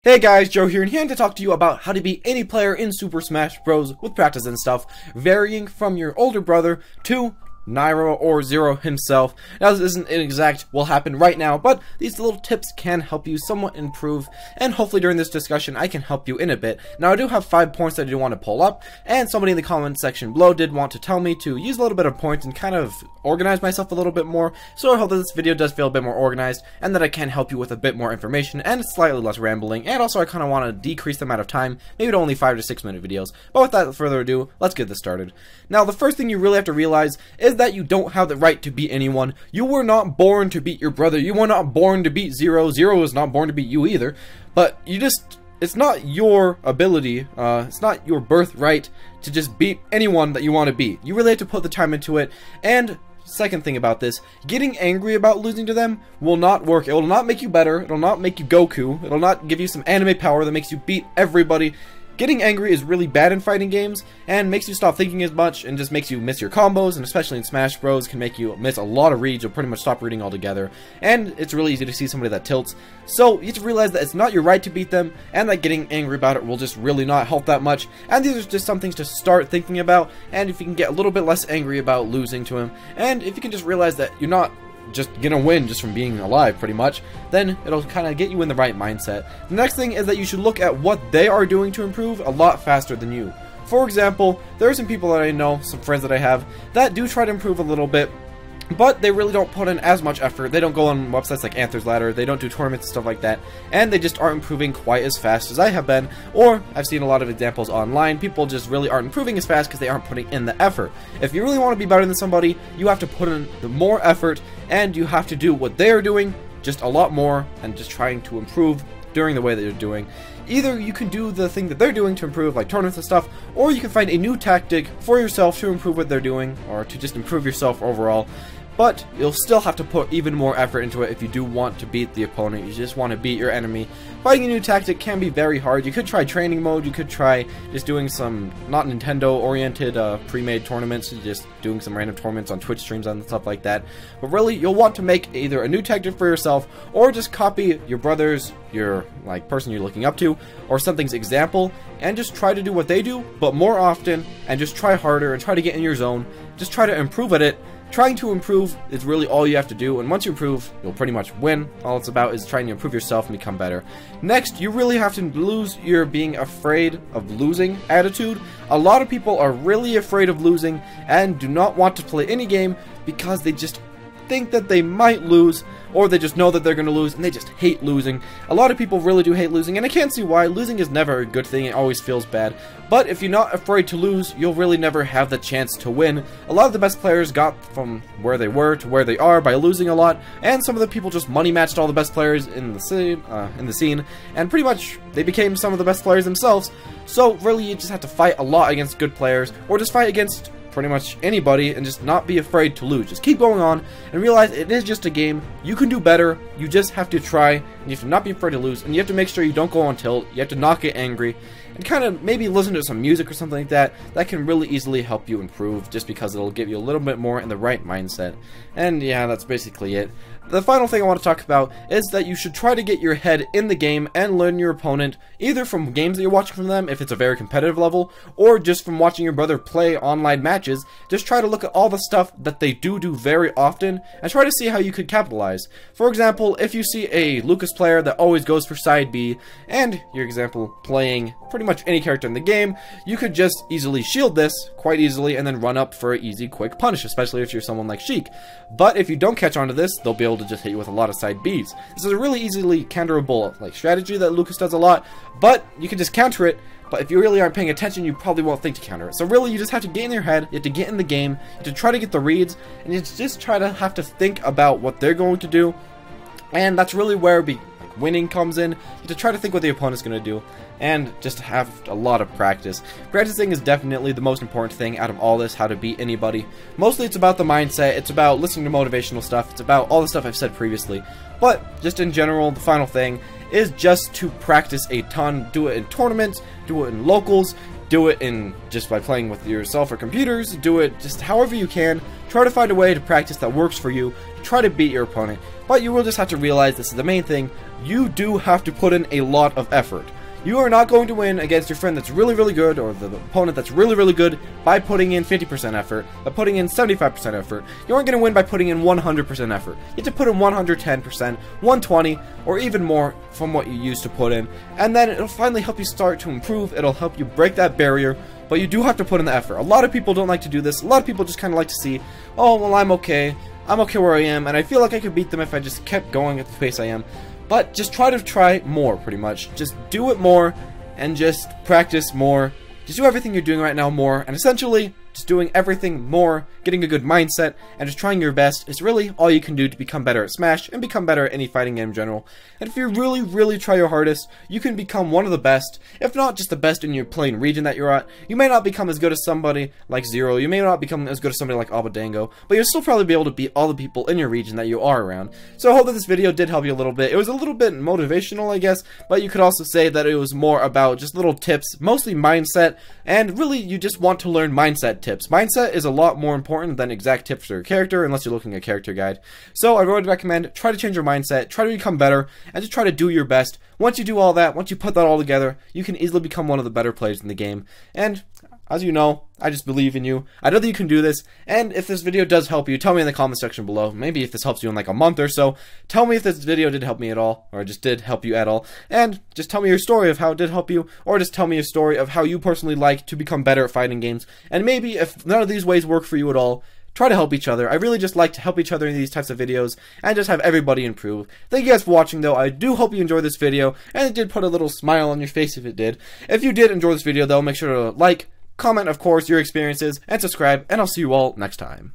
Hey guys, Joe here, and here to talk to you about how to beat any player in Super Smash Bros. With practice and stuff, varying from your older brother to Nairo or Zero himself. Now this isn't an exact will happen right now, but these little tips can help you somewhat improve, and hopefully during this discussion I can help you in a bit. Now I do have 5 points that I do want to pull up, and somebody in the comment section below did want to tell me to use a little bit of points and kind of organize myself a little bit more, so I hope that this video does feel a bit more organized, and that I can help you with a bit more information, and slightly less rambling, and also I kind of want to decrease the amount of time, maybe to only 5 to 6 minute videos. But without further ado, let's get this started. Now the first thing you really have to realize is that you don't have the right to beat anyone. You were not born to beat your brother. You were not born to beat Zero. Zero was not born to beat you either. But you just, it's not your ability, it's not your birthright to just beat anyone that you want to beat. You really have to put the time into it. And second thing about this, getting angry about losing to them will not work. It will not make you better. It will not make you Goku. It will not give you some anime power that makes you beat everybody. Getting angry is really bad in fighting games, and makes you stop thinking as much, and just makes you miss your combos, and especially in Smash Bros. Can make you miss a lot of reads. You'll pretty much stop reading altogether, and it's really easy to see somebody that tilts. So you have to realize that it's not your right to beat them, and that getting angry about it will just really not help that much, and these are just some things to start thinking about. And if you can get a little bit less angry about losing to him, and if you can just realize that you're not just gonna win just from being alive pretty much, then it'll kind of get you in the right mindset. The next thing is that you should look at what they are doing to improve a lot faster than you. For example, there are some people that I know, some friends that I have, that do try to improve a little bit, but they really don't put in as much effort. They don't go on websites like Answers Ladder, they don't do tournaments and stuff like that, and they just aren't improving quite as fast as I have been. Or I've seen a lot of examples online, people just really aren't improving as fast because they aren't putting in the effort. If you really want to be better than somebody, you have to put in the more effort, and you have to do what they are doing just a lot more, and just trying to improve during the way that you're doing. Either you can do the thing that they're doing to improve, like tournaments and stuff, or you can find a new tactic for yourself to improve what they're doing, or to just improve yourself overall. But you'll still have to put even more effort into it if you do want to beat the opponent. You just want to beat your enemy. Finding a new tactic can be very hard. You could try training mode, you could try just doing some not Nintendo oriented pre-made tournaments, just doing some random tournaments on Twitch streams and stuff like that. But really, you'll want to make either a new tactic for yourself, or just copy your brother's, your person you're looking up to, or something's example, and just try to do what they do, but more often, and just try harder and try to get in your zone. Just try to improve at it. Trying to improve is really all you have to do, and once you improve, you'll pretty much win. All it's about is trying to improve yourself and become better. Next, you really have to lose your being afraid of losing attitude. A lot of people are really afraid of losing and do not want to play any game because they just think that they might lose, or they just know that they're going to lose, and they just hate losing. A lot of people really do hate losing, and I can't see why. Losing is never a good thing, it always feels bad. But if you're not afraid to lose, you'll really never have the chance to win. A lot of the best players got from where they were to where they are by losing a lot, and some of the people just money matched all the best players in the scene, and pretty much they became some of the best players themselves. So really, you just have to fight a lot against good players, or just fight against pretty much anybody, and just not be afraid to lose. Just keep going on and realize it is just a game. You can do better. You just have to try, and you have to not be afraid to lose, and you have to make sure you don't go on tilt. You have to not get angry, and kind of maybe listen to some music or something like that. That can really easily help you improve, just because it'll give you a little bit more in the right mindset. And yeah, that's basically it. The final thing I want to talk about is that you should try to get your head in the game and learn your opponent, either from games that you're watching from them, if it's a very competitive level, or just from watching your brother play online matches. Just try to look at all the stuff that they do very often, and try to see how you could capitalize. For example, if you see a Lucas player that always goes for side B, and your example playing pretty much any character in the game, you could just easily shield this quite easily, and then run up for an easy, quick punish, especially if you're someone like Sheik. But if you don't catch on to this, they'll be able to just hit you with a lot of side Bs. This is a really easily counterable strategy that Lucas does a lot, but you can just counter it. But if you really aren't paying attention, you probably won't think to counter it. So really, you just have to get in your head, you have to get in the game, you have to try to get the reads, and you just try to have to think about what they're going to do. And that's really where winning comes in. You have to try to think what the opponent's going to do, and just have a lot of practice. Practicing is definitely the most important thing out of all this, how to beat anybody. Mostly it's about the mindset, it's about listening to motivational stuff, it's about all the stuff I've said previously. But just in general, the final thing is just to practice a ton. Do it in tournaments, do it in locals, do it in just by playing with yourself or computers, do it just however you can. Try to find a way to practice that works for you, try to beat your opponent, but you will just have to realize this is the main thing, you do have to put in a lot of effort. You are not going to win against your friend that's really, really good, or the opponent that's really, really good, by putting in 50% effort, by putting in 75% effort. You aren't going to win by putting in 100% effort. You have to put in 110%, 120, or even more from what you used to put in, and then it'll finally help you start to improve, it'll help you break that barrier, but you do have to put in the effort. A lot of people don't like to do this, a lot of people just kind of like to see, oh, well, I'm okay where I am, and I feel like I could beat them if I just kept going at the pace I am. But just try more, pretty much. Just do it more, and just practice more. Just do everything you're doing right now more, and essentially, just doing everything more, getting a good mindset, and just trying your best is really all you can do to become better at Smash, and become better at any fighting game in general. And if you really, really try your hardest, you can become one of the best, if not just the best in your playing region that you're at. You may not become as good as somebody like Zero, you may not become as good as somebody like Abadango, but you'll still probably be able to beat all the people in your region that you are around. So I hope that this video did help you a little bit. It was a little bit motivational, I guess, but you could also say that it was more about just little tips, mostly mindset, and really you just want to learn mindset tips. Mindset is a lot more important than exact tips for your character, unless you're looking at a character guide. So I would recommend, try to change your mindset, try to become better, and just try to do your best. Once you do all that, once you put that all together, you can easily become one of the better players in the game. And as you know, I just believe in you. I know that you can do this, and if this video does help you, tell me in the comment section below. Maybe if this helps you in like a month or so, tell me if this video did help me at all, or just did help you at all, and just tell me your story of how it did help you, or just tell me a story of how you personally like to become better at fighting games, and maybe if none of these ways work for you at all, try to help each other. I really just like to help each other in these types of videos, and just have everybody improve. Thank you guys for watching though, I do hope you enjoyed this video, and it did put a little smile on your face if it did. If you did enjoy this video though, make sure to like, comment, of course, your experiences, and subscribe, and I'll see you all next time.